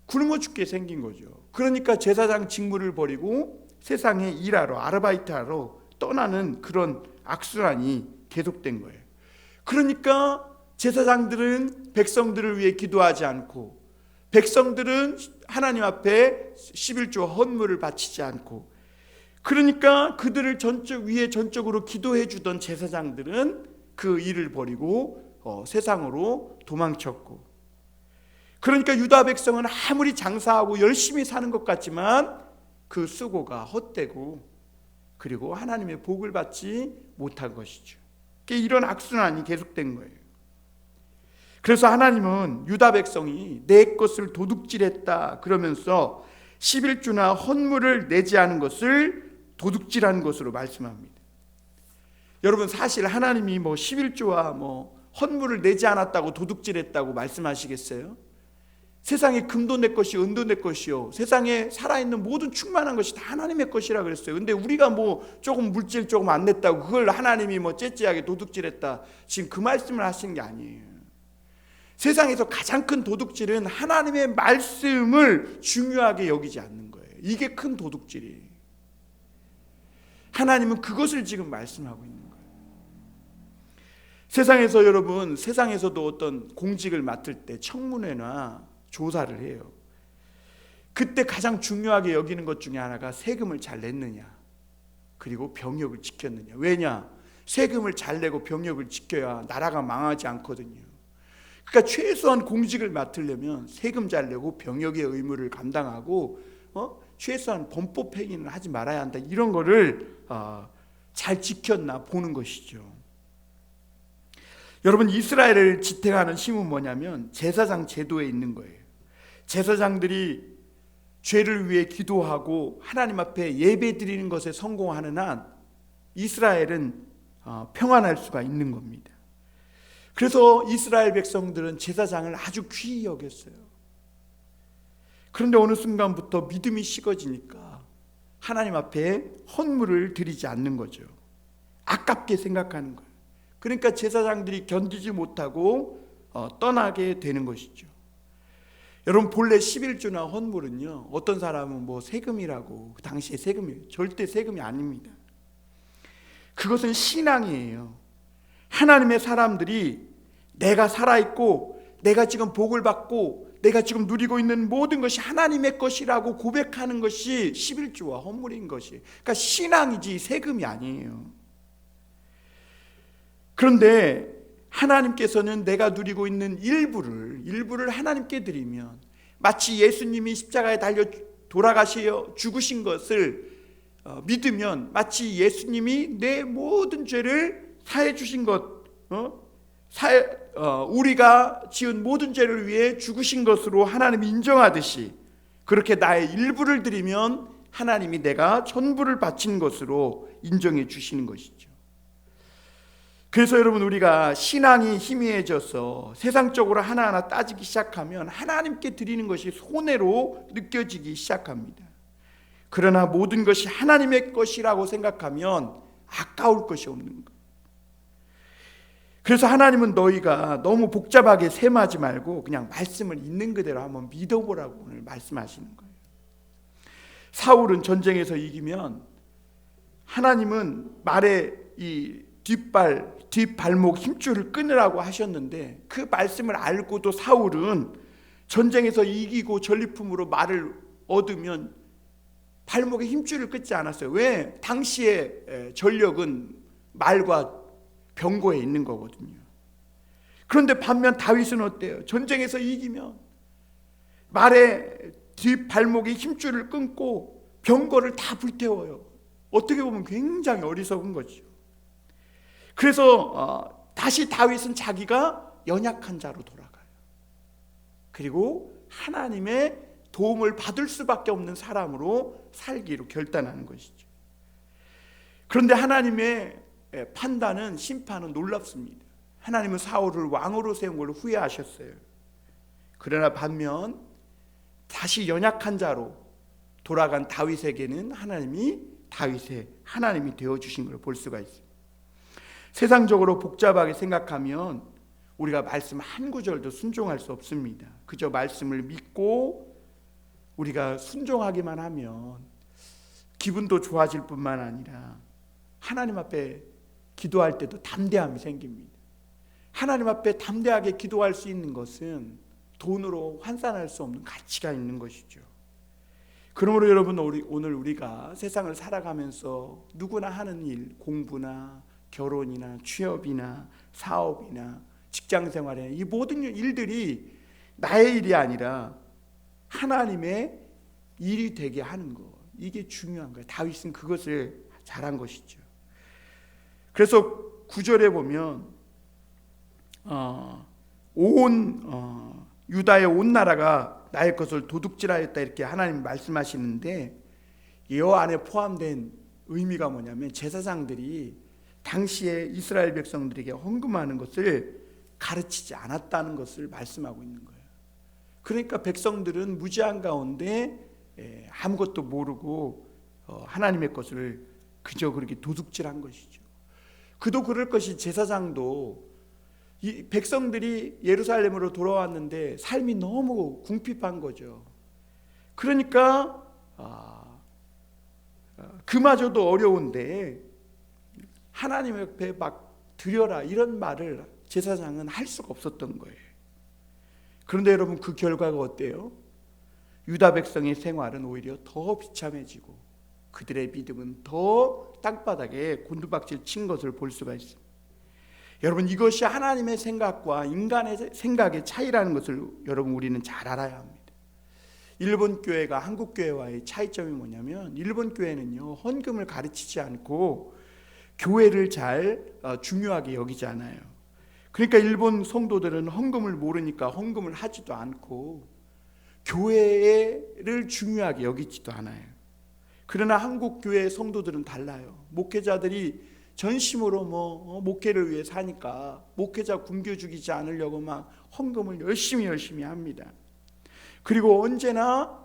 굶어 죽게 생긴 거죠. 그러니까 제사장 직무를 버리고 세상에 일하러, 아르바이트하러 떠나는 그런 악순환이 계속된 거예요. 그러니까 제사장들은 백성들을 위해 기도하지 않고, 백성들은 하나님 앞에 11조 헌물을 바치지 않고, 그러니까 그들을 위에 전적으로 기도해 주던 제사장들은 그 일을 버리고 세상으로 도망쳤고, 그러니까 유다 백성은 아무리 장사하고 열심히 사는 것 같지만 그 수고가 헛되고, 그리고 하나님의 복을 받지 못한 것이죠. 이런 악순환이 계속된 거예요. 그래서 하나님은 유다 백성이 내 것을 도둑질했다 그러면서 11조나 헌물을 내지 않은 것을 도둑질한 것으로 말씀합니다. 여러분, 사실 하나님이 11조와 헌물을 내지 않았다고 도둑질했다고 말씀하시겠어요? 세상에 금도 내 것이, 은도 내 것이요, 세상에 살아있는 모든 충만한 것이 다 하나님의 것이라 그랬어요. 근데 우리가 조금 물질 조금 안 냈다고 그걸 하나님이 째째하게 도둑질했다, 지금 그 말씀을 하시는 게 아니에요. 세상에서 가장 큰 도둑질은 하나님의 말씀을 중요하게 여기지 않는 거예요. 이게 큰 도둑질이에요. 하나님은 그것을 지금 말씀하고 있는 거예요. 세상에서, 여러분, 세상에서도 어떤 공직을 맡을 때 청문회나 조사를 해요. 그때 가장 중요하게 여기는 것 중에 하나가 세금을 잘 냈느냐, 그리고 병역을 지켰느냐. 왜냐? 세금을 잘 내고 병역을 지켜야 나라가 망하지 않거든요. 그러니까 최소한 공직을 맡으려면 세금 잘 내고 병역의 의무를 감당하고 최소한 범법 행위는 하지 말아야 한다, 이런 거를 잘 지켰나 보는 것이죠. 여러분, 이스라엘을 지탱하는 힘은 뭐냐면 제사장 제도에 있는 거예요. 제사장들이 죄를 위해 기도하고 하나님 앞에 예배 드리는 것에 성공하는 한 이스라엘은 평안할 수가 있는 겁니다. 그래서 이스라엘 백성들은 제사장을 아주 귀히 여겼어요. 그런데 어느 순간부터 믿음이 식어지니까 하나님 앞에 헌물을 드리지 않는 거죠. 아깝게 생각하는 거예요. 그러니까 제사장들이 견디지 못하고 떠나게 되는 것이죠. 여러분, 본래 11조나 헌물은요, 어떤 사람은 세금이라고, 그 당시에 세금이에요. 절대 세금이 아닙니다. 그것은 신앙이에요. 하나님의 사람들이 내가 살아있고 내가 지금 복을 받고 내가 지금 누리고 있는 모든 것이 하나님의 것이라고 고백하는 것이 11조와 헌물인 것이에요. 그러니까 신앙이지 세금이 아니에요. 그런데 하나님께서는 내가 누리고 있는 일부를 하나님께 드리면, 마치 예수님이 십자가에 달려 돌아가시어 죽으신 것을 믿으면 마치 예수님이 내 모든 죄를 사해 주신 것, 우리가 지은 모든 죄를 위해 죽으신 것으로 하나님이 인정하듯이, 그렇게 나의 일부를 드리면 하나님이 내가 전부를 바친 것으로 인정해 주시는 것이죠. 그래서 여러분, 우리가 신앙이 희미해져서 세상적으로 하나하나 따지기 시작하면 하나님께 드리는 것이 손해로 느껴지기 시작합니다. 그러나 모든 것이 하나님의 것이라고 생각하면 아까울 것이 없는 것. 그래서 하나님은 너희가 너무 복잡하게 셈하지 말고 그냥 말씀을 있는 그대로 한번 믿어보라고 오늘 말씀하시는 거예요. 사울은 전쟁에서 이기면 하나님은 말에 이 뒷발목 힘줄을 끊으라고 하셨는데 그 말씀을 알고도 사울은 전쟁에서 이기고 전리품으로 말을 얻으면 발목에 힘줄을 끊지 않았어요. 왜? 당시의 전력은 말과 병거에 있는 거거든요. 그런데 반면 다윗은 어때요? 전쟁에서 이기면 말에 뒷발목에 힘줄을 끊고 병거를 다 불태워요. 어떻게 보면 굉장히 어리석은 거죠. 그래서 다시 다윗은 자기가 연약한 자로 돌아가요. 그리고 하나님의 도움을 받을 수밖에 없는 사람으로 살기로 결단하는 것이죠. 그런데 하나님의 판단은, 심판은 놀랍습니다. 하나님은 사울을 왕으로 세운 걸 후회하셨어요. 그러나 반면 다시 연약한 자로 돌아간 다윗에게는 하나님이 되어주신 걸 볼 수가 있어요. 세상적으로 복잡하게 생각하면 우리가 말씀 한 구절도 순종할 수 없습니다. 그저 말씀을 믿고 우리가 순종하기만 하면 기분도 좋아질 뿐만 아니라 하나님 앞에 기도할 때도 담대함이 생깁니다. 하나님 앞에 담대하게 기도할 수 있는 것은 돈으로 환산할 수 없는 가치가 있는 것이죠. 그러므로 여러분, 오늘 우리가 세상을 살아가면서 누구나 하는 일, 공부나 결혼이나 취업이나 사업이나 직장생활에 이 모든 일들이 나의 일이 아니라 하나님의 일이 되게 하는 것, 이게 중요한 거예요. 다윗은 그것을 잘한 것이죠. 그래서 9절에 보면 유다의 온 나라가 나의 것을 도둑질하였다 이렇게 하나님 말씀하시는데, 이 안에 포함된 의미가 뭐냐면 제사장들이 당시에 이스라엘 백성들에게 헌금하는 것을 가르치지 않았다는 것을 말씀하고 있는 거예요. 그러니까 백성들은 무지한 가운데 아무것도 모르고 하나님의 것을 그저 그렇게 도둑질한 것이죠. 그도 그럴 것이 제사장도 이 백성들이 예루살렘으로 돌아왔는데 삶이 너무 궁핍한 거죠. 그러니까 그마저도 어려운데 하나님 옆에 막 드려라 이런 말을 제사장은 할 수가 없었던 거예요. 그런데 여러분, 그 결과가 어때요? 유다 백성의 생활은 오히려 더 비참해지고 그들의 믿음은 더 땅바닥에 곤두박질 친 것을 볼 수가 있습니다. 여러분, 이것이 하나님의 생각과 인간의 생각의 차이라는 것을 여러분, 우리는 잘 알아야 합니다. 일본 교회가 한국 교회와의 차이점이 뭐냐면, 일본 교회는요 헌금을 가르치지 않고 교회를 잘 중요하게 여기지 않아요. 그러니까 일본 성도들은 헌금을 모르니까 헌금을 하지도 않고 교회를 중요하게 여기지도 않아요. 그러나 한국 교회 성도들은 달라요. 목회자들이 전심으로 목회를 위해 사니까 목회자 굶겨 죽이지 않으려고 막 헌금을 열심히 합니다. 그리고 언제나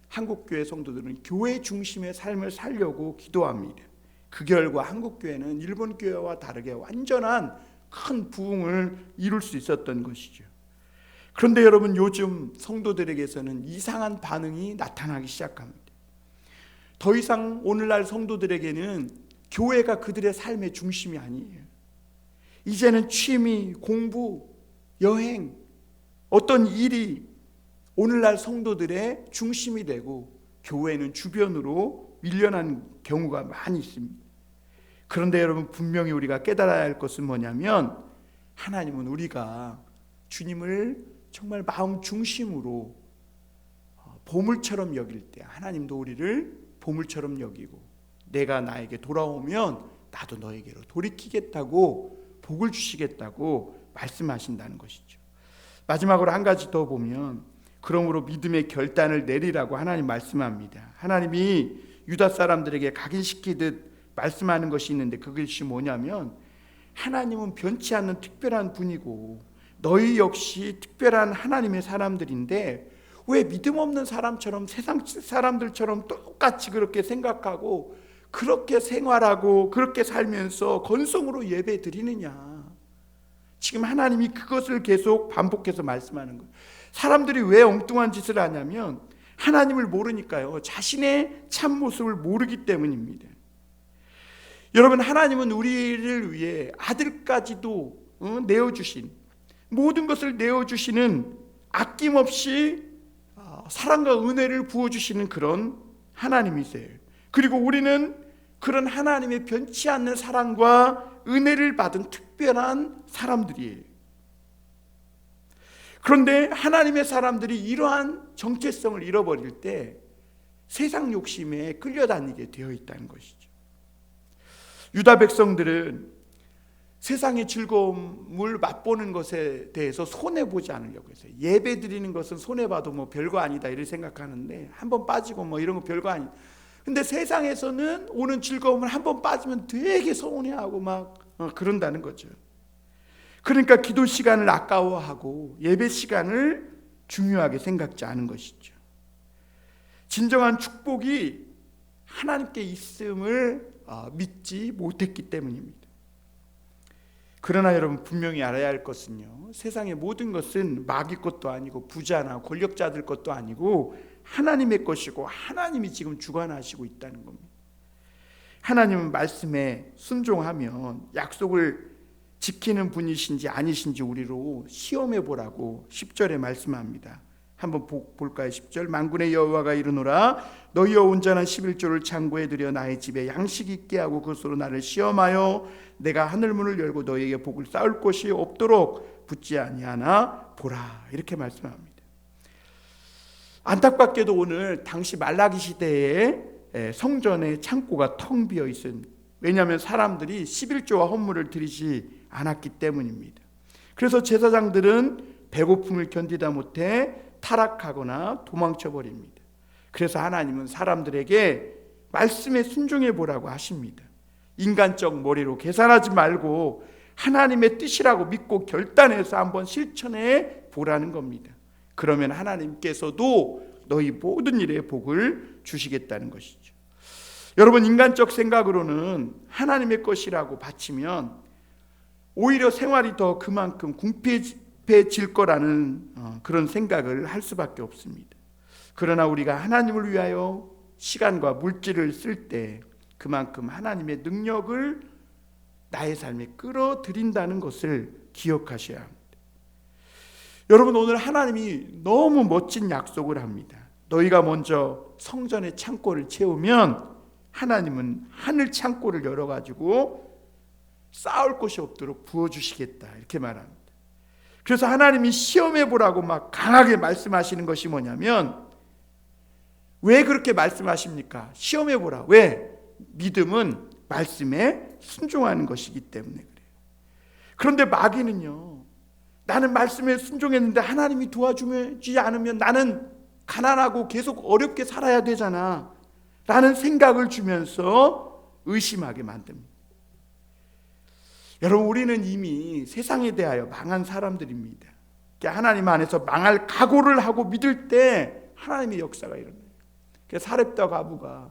한국 교회 성도들은 교회 중심의 삶을 살려고 기도합니다. 그 결과 한국 교회는 일본 교회와 다르게 완전한 큰 부흥을 이룰 수 있었던 것이죠. 그런데 여러분, 요즘 성도들에게서는 이상한 반응이 나타나기 시작합니다. 더 이상 오늘날 성도들에게는 교회가 그들의 삶의 중심이 아니에요. 이제는 취미, 공부, 여행, 어떤 일이 오늘날 성도들의 중심이 되고 교회는 주변으로 밀려난 경우가 많이 있습니다. 그런데 여러분, 분명히 우리가 깨달아야 할 것은 뭐냐면, 하나님은 우리가 주님을 정말 마음 중심으로 보물처럼 여길 때 하나님도 우리를 보물처럼 여기고, 내가 나에게 돌아오면 나도 너에게로 돌이키겠다고 복을 주시겠다고 말씀하신다는 것이죠. 마지막으로 한 가지 더 보면, 그러므로 믿음의 결단을 내리라고 하나님 말씀합니다. 하나님이 유다 사람들에게 각인시키듯 말씀하는 것이 있는데, 그것이 뭐냐면, 하나님은 변치 않는 특별한 분이고 너희 역시 특별한 하나님의 사람들인데 왜 믿음 없는 사람처럼, 세상 사람들처럼 똑같이 그렇게 생각하고 그렇게 생활하고 그렇게 살면서 건성으로 예배 드리느냐. 지금 하나님이 그것을 계속 반복해서 말씀하는 거예요. 사람들이 왜 엉뚱한 짓을 하냐면 하나님을 모르니까요. 자신의 참 모습을 모르기 때문입니다. 여러분, 하나님은 우리를 위해 아들까지도 내어주신, 모든 것을 내어주시는, 아낌없이 사랑과 은혜를 부어주시는 그런 하나님이세요. 그리고 우리는 그런 하나님의 변치 않는 사랑과 은혜를 받은 특별한 사람들이에요. 그런데 하나님의 사람들이 이러한 정체성을 잃어버릴 때 세상 욕심에 끌려다니게 되어 있다는 것이죠. 유다 백성들은 세상의 즐거움을 맛보는 것에 대해서 손해보지 않으려고 했어요. 예배 드리는 것은 손해봐도 뭐 별거 아니다 이렇게 생각하는데, 한번 빠지고 뭐 이런 거 별거 아니다. 근데 세상에서는 오는 즐거움을 한번 빠지면 되게 서운해하고 막 그런다는 거죠. 그러니까 기도 시간을 아까워하고 예배 시간을 중요하게 생각지 않은 것이죠. 진정한 축복이 하나님께 있음을 믿지 못했기 때문입니다. 그러나 여러분, 분명히 알아야 할 것은요, 세상의 모든 것은 마귀 것도 아니고 부자나 권력자들 것도 아니고 하나님의 것이고 하나님이 지금 주관하시고 있다는 겁니다. 하나님은 말씀에 순종하면 약속을 지키는 분이신지 아니신지 우리로 시험해 보라고 10절에 말씀합니다. 한번 볼까요? 10절. 만군의 여호와가 이르노라, 너희여 온전한 11조를 창고에 들여 나의 집에 양식 있게 하고 그것으로 나를 시험하여 내가 하늘문을 열고 너희에게 복을 쌓을 곳이 없도록 붙지 아니하나 보라. 이렇게 말씀합니다. 안타깝게도 오늘 당시 말라기 시대에 성전의 창고가 텅 비어 있습니다. 왜냐하면 사람들이 11조와 헌물을 드리지 않았기 때문입니다. 그래서 제사장들은 배고픔을 견디다 못해 타락하거나 도망쳐 버립니다. 그래서 하나님은 사람들에게 말씀에 순종해 보라고 하십니다. 인간적 머리로 계산하지 말고 하나님의 뜻이라고 믿고 결단해서 한번 실천해 보라는 겁니다. 그러면 하나님께서도 너희 모든 일에 복을 주시겠다는 것이죠. 여러분, 인간적 생각으로는 하나님의 것이라고 바치면 오히려 생활이 더 그만큼 궁핍해질 거라는 그런 생각을 할 수밖에 없습니다. 그러나 우리가 하나님을 위하여 시간과 물질을 쓸 때 그만큼 하나님의 능력을 나의 삶에 끌어들인다는 것을 기억하셔야 합니다. 여러분, 오늘 하나님이 너무 멋진 약속을 합니다. 너희가 먼저 성전의 창고를 채우면 하나님은 하늘 창고를 열어가지고 쌓을 곳이 없도록 부어주시겠다, 이렇게 말합니다. 그래서 하나님이 시험해 보라고 막 강하게 말씀하시는 것이 뭐냐면, 왜 그렇게 말씀하십니까? 시험해 보라. 왜? 믿음은 말씀에 순종하는 것이기 때문에 그래요. 그런데 마귀는요, 나는 말씀에 순종했는데 하나님이 도와주지 않으면 나는 가난하고 계속 어렵게 살아야 되잖아 라는 생각을 주면서 의심하게 만듭니다. 여러분, 우리는 이미 세상에 대하여 망한 사람들입니다. 하나님 안에서 망할 각오를 하고 믿을 때 하나님의 역사가 일어나요. 사렙다 과부가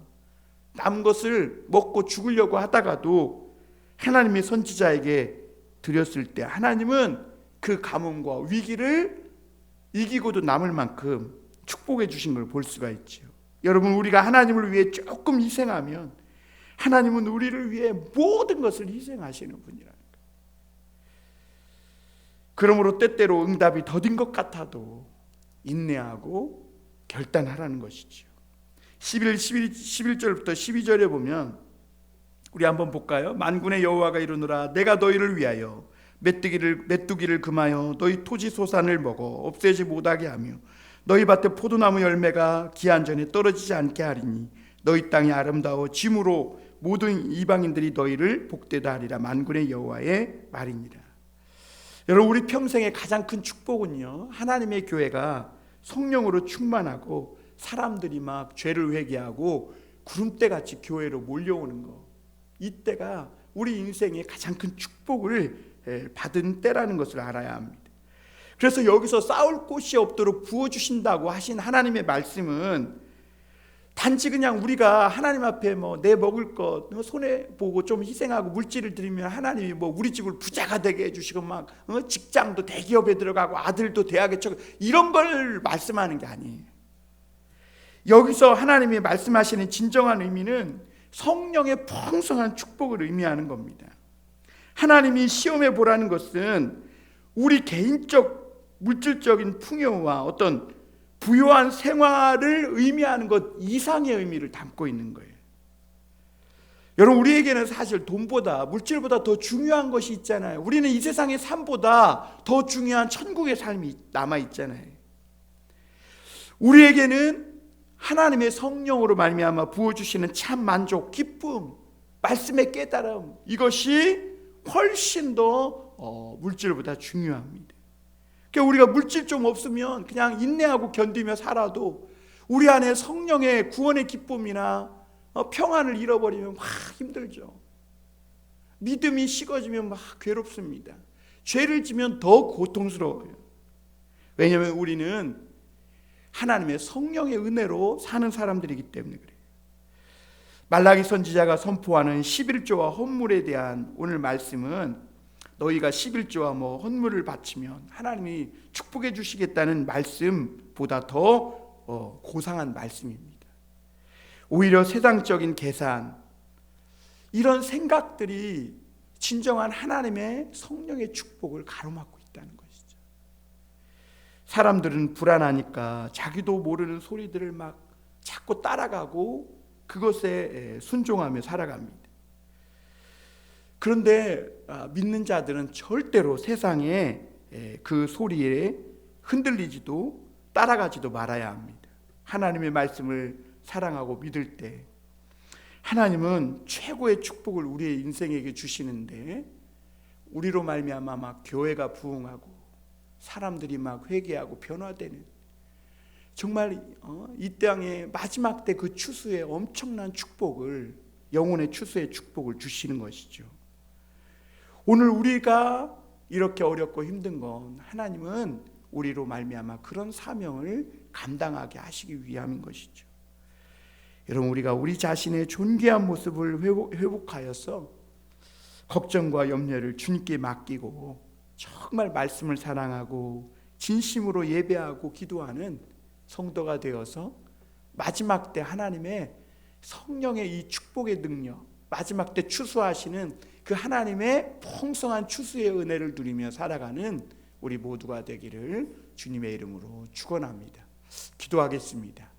남은 것을 먹고 죽으려고 하다가도 하나님의 선지자에게 드렸을 때 하나님은 그 가뭄과 위기를 이기고도 남을 만큼 축복해 주신 걸 볼 수가 있죠. 여러분, 우리가 하나님을 위해 조금 희생하면 하나님은 우리를 위해 모든 것을 희생하시는 분이라는 거예요. 그러므로 때때로 응답이 더딘 것 같아도 인내하고 결단하라는 것이죠. 11절부터 12절에 보면 우리 한번 볼까요? 만군의 여호와가 이르노라, 내가 너희를 위하여 메뚜기를 금하여 너희 토지 소산을 먹어 없애지 못하게 하며 너희 밭에 포도나무 열매가 기한 전에 떨어지지 않게 하리니 너희 땅이 아름다워 짐으로 모든 이방인들이 너희를 복되다 하리라. 만군의 여호와의 말이니라. 여러분, 우리 평생의 가장 큰 축복은요, 하나님의 교회가 성령으로 충만하고 사람들이 막 죄를 회개하고 구름대같이 교회로 몰려오는 거, 이때가 우리 인생의 가장 큰 축복을 받은 때라는 것을 알아야 합니다. 그래서 여기서 싸울 곳이 없도록 부어주신다고 하신 하나님의 말씀은 단지 그냥 우리가 하나님 앞에 뭐 내 먹을 것 손해 보고 좀 희생하고 물질을 드리면 하나님이 뭐 우리 집을 부자가 되게 해주시고 막 직장도 대기업에 들어가고 아들도 대학에 쳐 이런 걸 말씀하는 게 아니에요. 여기서 하나님이 말씀하시는 진정한 의미는 성령의 풍성한 축복을 의미하는 겁니다. 하나님이 시험해 보라는 것은 우리 개인적 물질적인 풍요와 어떤 부유한 생활을 의미하는 것 이상의 의미를 담고 있는 거예요. 여러분, 우리에게는 사실 돈보다 물질보다 더 중요한 것이 있잖아요. 우리는 이 세상의 삶보다 더 중요한 천국의 삶이 남아 있잖아요. 우리에게는 하나님의 성령으로 말미암아 부어주시는 참 만족, 기쁨, 말씀의 깨달음, 이것이 훨씬 더 물질보다 중요합니다. 그러니까 우리가 물질 좀 없으면 그냥 인내하고 견디며 살아도 우리 안에 성령의 구원의 기쁨이나 평안을 잃어버리면 막 힘들죠. 믿음이 식어지면 막 괴롭습니다. 죄를 지면 더 고통스러워요. 왜냐하면 우리는 하나님의 성령의 은혜로 사는 사람들이기 때문에 그래요. 말라기 선지자가 선포하는 11조와 헌물에 대한 오늘 말씀은 너희가 11조와 헌물을 바치면 하나님이 축복해 주시겠다는 말씀보다 더 고상한 말씀입니다. 오히려 세상적인 계산, 이런 생각들이 진정한 하나님의 성령의 축복을 가로막고 있다는 것이죠. 사람들은 불안하니까 자기도 모르는 소리들을 막 자꾸 따라가고 그것에 순종하며 살아갑니다. 그런데 믿는 자들은 절대로 세상의 그 소리에 흔들리지도 따라가지도 말아야 합니다. 하나님의 말씀을 사랑하고 믿을 때 하나님은 최고의 축복을 우리의 인생에게 주시는데 우리로 말미암아 막 교회가 부흥하고 사람들이 막 회개하고 변화되는, 정말 이 땅의 마지막 때 그 추수의 엄청난 축복을, 영혼의 추수의 축복을 주시는 것이죠. 오늘 우리가 이렇게 어렵고 힘든 건 하나님은 우리로 말미암아 그런 사명을 감당하게 하시기 위함인 것이죠. 여러분, 우리가 우리 자신의 존귀한 모습을 회복하여서 걱정과 염려를 주님께 맡기고 정말 말씀을 사랑하고 진심으로 예배하고 기도하는 성도가 되어서 마지막 때 하나님의 성령의 이 축복의 능력, 마지막 때 추수하시는 그 하나님의 풍성한 추수의 은혜를 누리며 살아가는 우리 모두가 되기를 주님의 이름으로 축원합니다. 기도하겠습니다.